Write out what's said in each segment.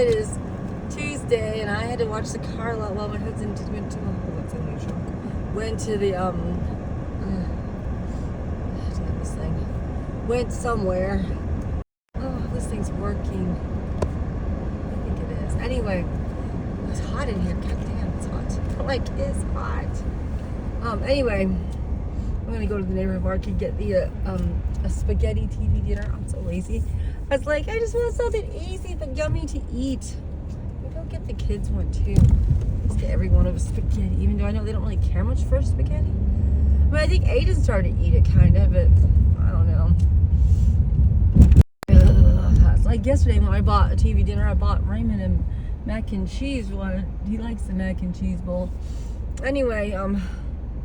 It is Tuesday, and I had to watch the car lot while my husband went to the damn, this thing went somewhere. Oh, this thing's working. I think it is. Anyway, it's hot in here. God damn, it's hot. Like, it's hot. Anyway, I'm gonna go to the neighborhood market, get the a spaghetti TV dinner. I'm so lazy. I was like, I just want something easy but yummy to eat. Maybe I'll get the kids one too. Just get every one of a spaghetti, even though I know they don't really care much for spaghetti. I mean, I think Aiden started to eat it kind of, but I don't know. It's like yesterday when I bought a TV dinner, I bought Raymond a mac and cheese one. He likes the mac and cheese bowl. Anyway,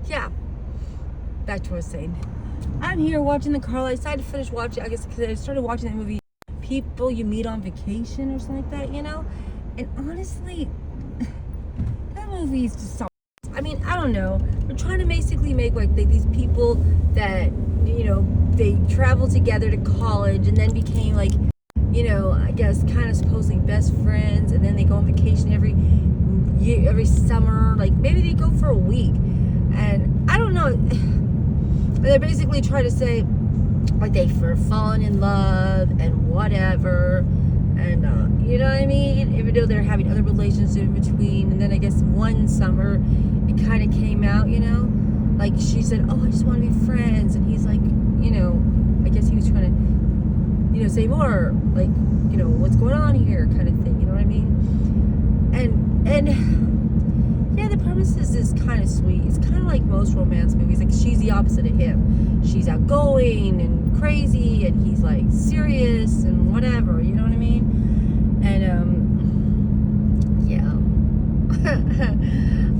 yeah. Back to what I was saying. I'm here watching the car. I decided to finish watching, I guess, because I started watching that movie, People You Meet on Vacation or something like that, you know? And honestly, that movie is just so... I mean, I don't know. We're trying to basically make, like, these people that, you know, they traveled together to college and then became, like, you know, I guess, kind of supposedly best friends, and then they go on vacation every year, every summer. Like, maybe they go for a week. And I don't know. They're basically trying to say, like, they've fallen in love and whatever, and you know what I mean? Even though they're having other relationships in between, and then I guess one summer it kind of came out, you know, like she said, "Oh, I just want to be friends," and he's like, you know, I guess he was trying to, you know, say more, like, you know, what's going on here, kind of thing, you know what I mean? And yeah, the premise is kind of sweet. It's kind of like most romance movies. Like, she's the opposite of him. She's outgoing and crazy, and he's like serious and whatever. You know what I mean? And yeah,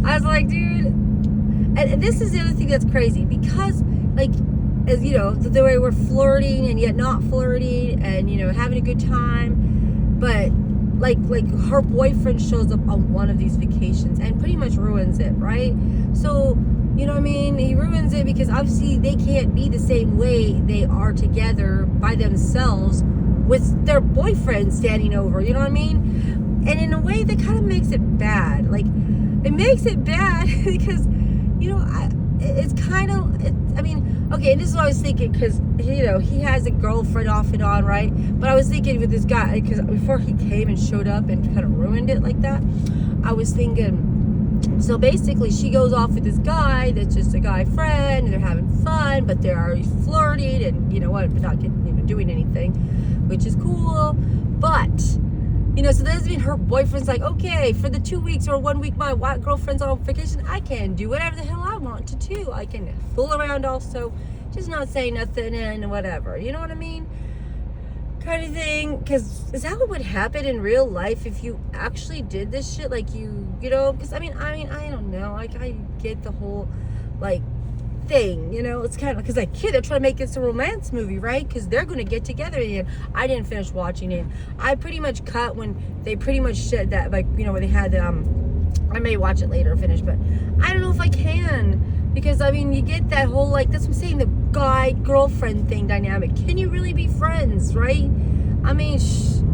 I was like, dude. And this is the other thing that's crazy, because, like, as you know, the way we're flirting and yet not flirting, and, you know, having a good time, but like her boyfriend shows up on one of these vacations and pretty much ruins it, right? So, you know what I mean? He ruins it because obviously they can't be the same way they are together by themselves with their boyfriend standing over, you know what I mean? And in a way that kind of makes it bad. Like, it makes it bad because, you know, it's kind of, I mean, okay, and this is what I was thinking, because, you know, he has a girlfriend off and on, right? But I was thinking with this guy, because before he came and showed up and kind of ruined it like that, I was thinking, so basically she goes off with this guy that's just a guy friend, and they're having fun, but they're already flirting, and, you know what, but not getting, you know, doing anything, which is cool. But, you know, so that doesn't mean her boyfriend's like, okay, for the 2 weeks or 1 week my girlfriend's on vacation, I can do whatever the hell I want to do. I can fool around also, just not say nothing and whatever. You know what I mean? Kind of thing. Because is that what would happen in real life if you actually did this shit? Like, you know? Because, I mean, I don't know. Like, I get the whole, like, thing, you know. It's kind of because, like, kid, they're trying to make this a romance movie, right? Because they're going to get together. And I didn't finish watching it. I pretty much cut when they pretty much said that, like, you know, when they had I may watch it later or finish, but I don't know if I can, because I mean, you get that whole, like, that's what I'm saying, the guy girlfriend thing dynamic. Can you really be friends, right? I mean,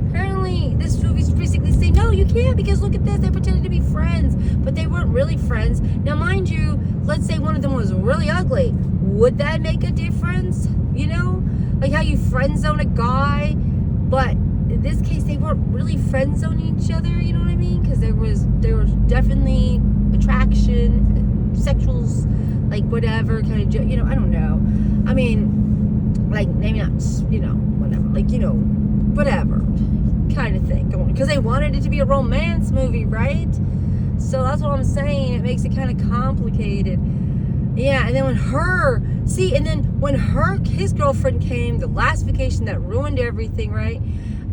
apparently this movie's basically saying, no, you can't, because look at this, they pretended to be friends, but they weren't really friends. Now, mind you, let's say one of them was really ugly. Would that make a difference? You know, like how you friend zone a guy, but in this case, they weren't really friend zoning each other. You know what I mean? Because there was definitely attraction, sexuals, like whatever kind of, you know, I don't know. I mean, like, maybe not, you know, whatever, like, you know, whatever kind of thing going, because they wanted it to be a romance movie, right? So that's what I'm saying. It makes it kind of complicated. Yeah, and then when his girlfriend came, the last vacation that ruined everything, right?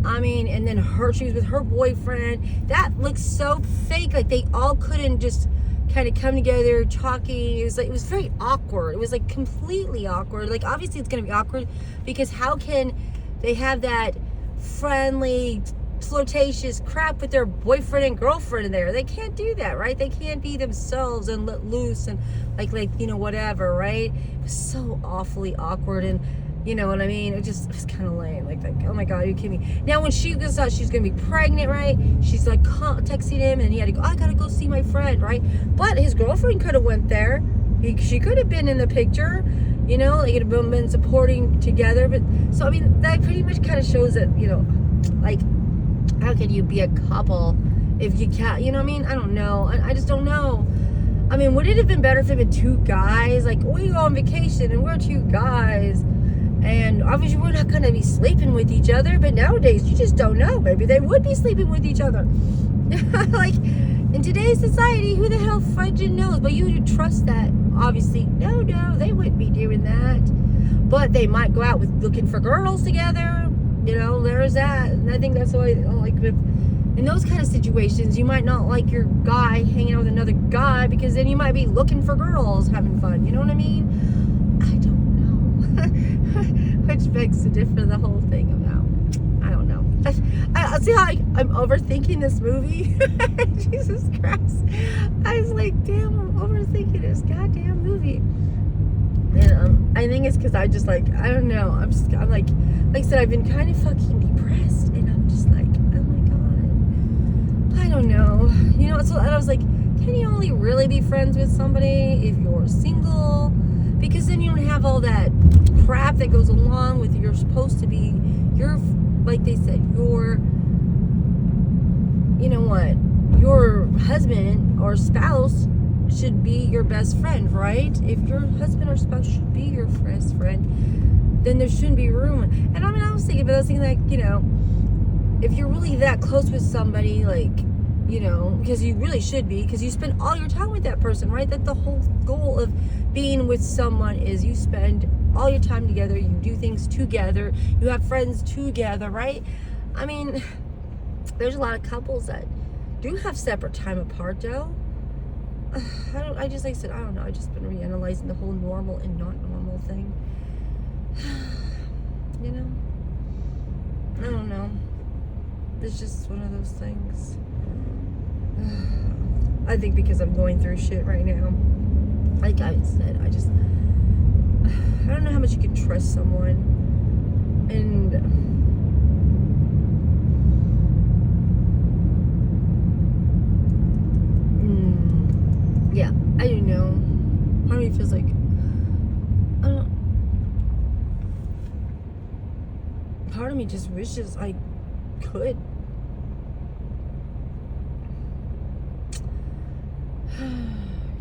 I mean, and then she was with her boyfriend. That looks so fake. Like, they all couldn't just kind of come together talking. It was very awkward. It was like completely awkward. Like, obviously it's going to be awkward, because how can they have that friendly, flirtatious crap with their boyfriend and girlfriend in there? They can't do that, right? They can't be themselves and let loose and like, you know, whatever, right? It was so awfully awkward. And You know what I mean? It was kind of lame. Like, oh my God, are you kidding me? Now, when she goes out, she's going to be pregnant, right? She's like texting him, and he had to go, I got to go see my friend, right? But his girlfriend could have went there. She could have been in the picture, you know, they could have been supporting together. But so, I mean, that pretty much kind of shows that, you know, like, how can you be a couple if you can't, you know what I mean? I don't know. I just don't know. I mean, would it have been better if it had been two guys? Like, we go on vacation and we're two guys. And obviously we're not going to be sleeping with each other. But nowadays, you just don't know. Maybe they would be sleeping with each other. Like, in today's society, who the hell fudging knows? But you would trust that, obviously. No, they wouldn't be doing that. But they might go out with looking for girls together. You know, there's that. And I think that's why, like, in those kind of situations, you might not like your guy hanging out with another guy, because then you might be looking for girls having fun. You know what I mean? I don't know. Which begs to differ the whole thing about, I don't know. I see how I'm overthinking this movie. Jesus Christ. I was like, damn, I'm overthinking this goddamn movie. And I think it's because I just, like, I don't know. I'm like I said, I've been kind of fucking depressed. And I'm just like, oh my God. I don't know. You know, so I was like, can you only really be friends with somebody if you're single? Because then you don't have all that crap that goes along with you're supposed to be, like they said, you know what, your husband or spouse should be your best friend, right? If your husband or spouse should be your best friend, then there shouldn't be room. And I mean, I was thinking like, you know, if you're really that close with somebody, like, you know, because you really should be, because you spend all your time with that person, right? That the whole goal of being with someone is you spend all your time together, you do things together, you have friends together, right? I mean, there's a lot of couples that do have separate time apart, though. I just, like I said, I don't know. I've just been reanalyzing the whole normal and not normal thing. You know? I don't know. It's just one of those things. I think because I'm going through shit right now. Like I said, I don't know how much you can trust someone. And yeah, I don't know. Part of me feels like part of me just wishes I could.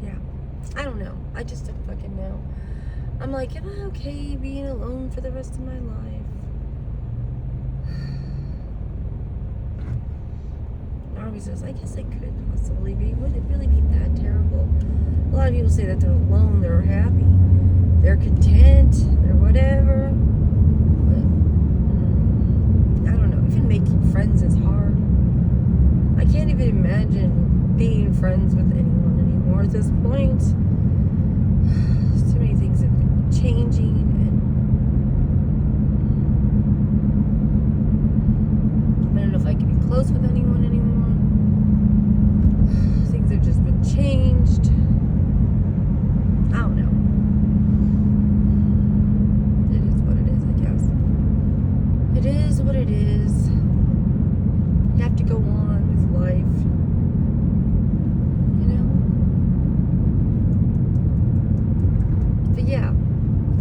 Yeah, I don't know. I just don't fucking know. I'm like, am I okay being alone for the rest of my life? Army says, I guess I could possibly be. Would it really be that terrible? A lot of people say that they're alone, they're happy, they're content, they're whatever. But I don't know. Even making friends is hard. I can't even imagine being friends with anyone anymore at this point. So many things have been changing, and I don't know if I can be close with anyone anymore. Things have just been changed. I don't know. It is what it is, I guess. It is what it is. You have to go on with life. Yeah,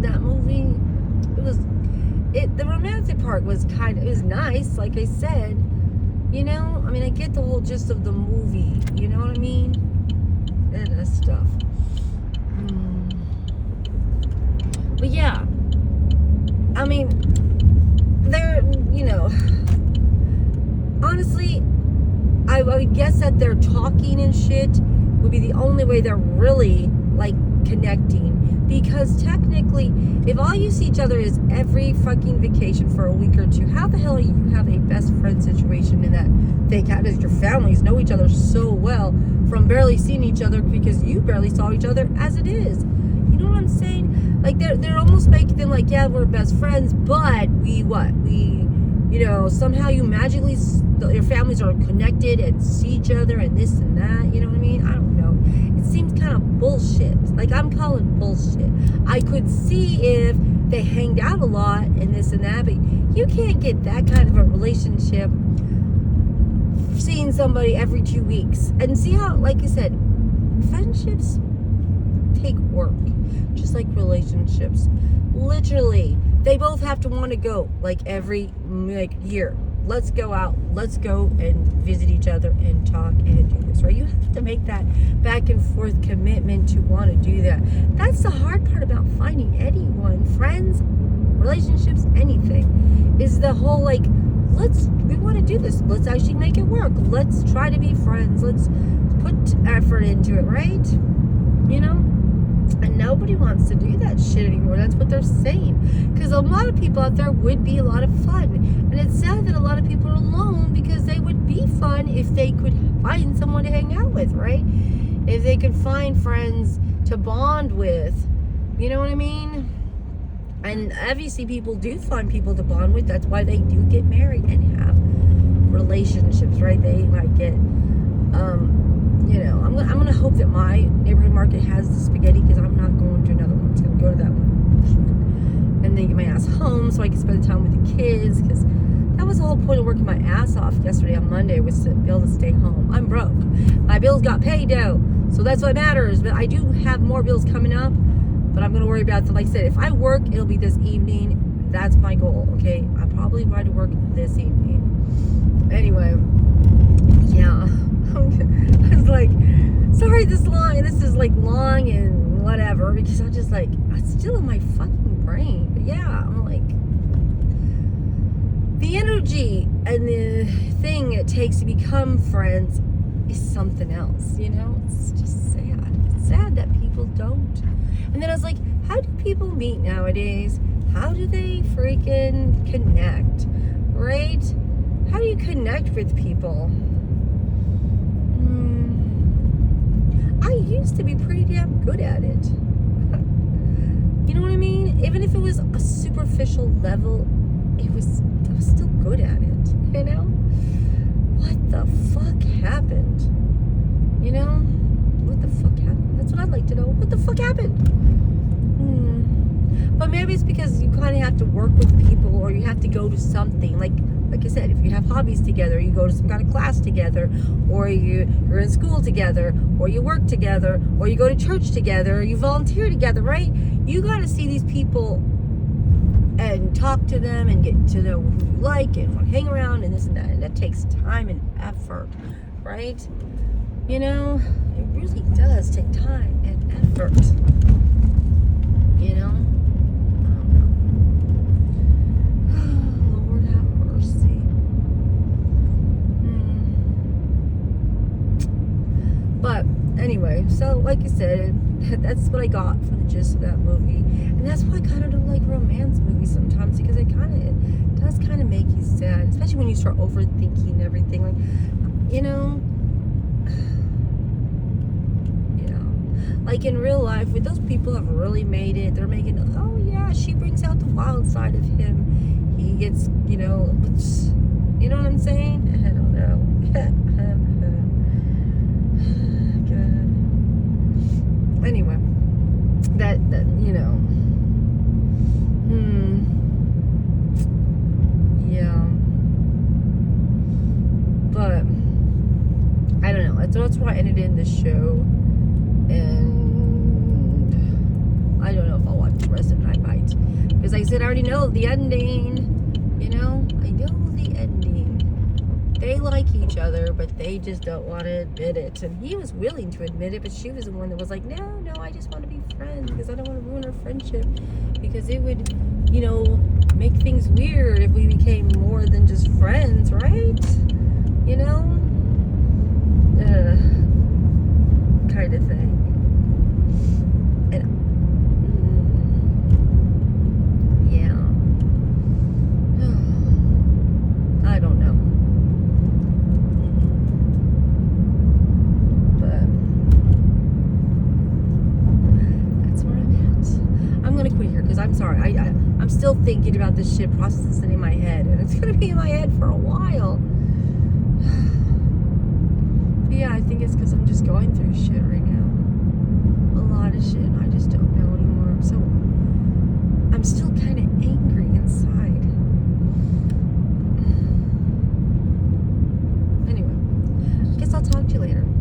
that movie, the romantic part was it was nice, like I said, you know, I mean, I get the whole gist of the movie, you know what I mean, and that stuff, but yeah, I mean, they're, you know, honestly, I would guess that they're talking and shit would be the only way they're really, like, connecting. Because technically, if all you see each other is every fucking vacation for a week or two, how the hell do you have a best friend situation in that thing? How does your families know each other so well from barely seeing each other because you barely saw each other as it is? You know what I'm saying? Like, they're almost making them like, yeah, we're best friends, but we, you know, somehow you magically, your families are connected and see each other and this and that, you know what I mean? I don't know. It seems kind of bullshit. Like, I'm calling bullshit. I could see if they hanged out a lot and this and that, but you can't get that kind of a relationship seeing somebody every 2 weeks. And see how, like I said, friendships take work, just like relationships. Literally, they both have to want to go, like every year. Let's go out. Let's go and visit each other and talk and do this, right? You have to make that back and forth commitment to want to do that. That's the hard part about finding anyone, friends, relationships, anything, is the whole like, we want to do this. Let's actually make it work. Let's try to be friends. Let's put effort into it, right? You know? And nobody wants to do that shit anymore. That's what they're saying. Because a lot of people out there would be a lot of fun. And it's sad that a lot of people are alone, because they would be fun if they could find someone to hang out with, right? If they could find friends to bond with. You know what I mean? And obviously people do find people to bond with. That's why they do get married and have relationships, right? They might get... you know, I'm gonna hope that my neighborhood market has the spaghetti, because I'm not going to another one. I'm just gonna go to that one and then get my ass home so I can spend time with the kids, because that was the whole point of working my ass off yesterday on Monday, was to be able to stay home. I'm broke. My bills got paid though, so that's what matters. But I do have more bills coming up, but I'm gonna worry about them. Like I said, if I work, it'll be this evening. That's my goal. Okay, I probably want to work this evening. Anyway, yeah. I was like, sorry this is like long and whatever, because I'm just like, it's still in my fucking brain. But yeah, I'm like, the energy and the thing it takes to become friends is something else, you know? It's just sad. It's sad that people don't. And then I was like, how do people meet nowadays? How do they freaking connect, right? How do you connect with people? I used to be pretty damn good at it. You know what I mean? Even if it was a superficial level, I was still good at it, you know? What the fuck happened? You know? What the fuck happened? That's what I'd like to know. What the fuck happened? But maybe it's because you kind of have to work with people, or you have to go to something. Like I said, if you have hobbies together, you go to some kind of class together, or you're in school together, or you work together, or you go to church together, or you volunteer together, right? You got to see these people and talk to them and get to know who you like and want to hang around and this and that. And that takes time and effort, right? You know, it really does take time and effort. You know? But anyway, so like I said, that's what I got from the gist of that movie. And that's why I kind of don't like romance movies sometimes, because it does kind of make you sad, especially when you start overthinking everything. Like, you know, like in real life, with those people have really made it, they're making, oh yeah, she brings out the wild side of him. He gets, you know what I'm saying? I don't know. Anyway, that you know, yeah, but I don't know. That's why I ended in this show, and I don't know if I'll watch the rest of it. I might, because like I said, I already know the ending. You know, I know the ending. They like each other, but they just don't want to admit it. And he was willing to admit it, but she was the one that was like, no, I just want to be friends, because I don't want to ruin our friendship, because it would, you know, make things weird if we became more than just friends, right? You know? Kind of thing. And yeah. I don't know. I'm sorry, I'm still thinking about this shit, processing in my head, and it's gonna be in my head for a while. But yeah, I think it's because I'm just going through shit right now, a lot of shit, and I just don't know anymore. So I'm still kind of angry inside. Anyway, I guess I'll talk to you later.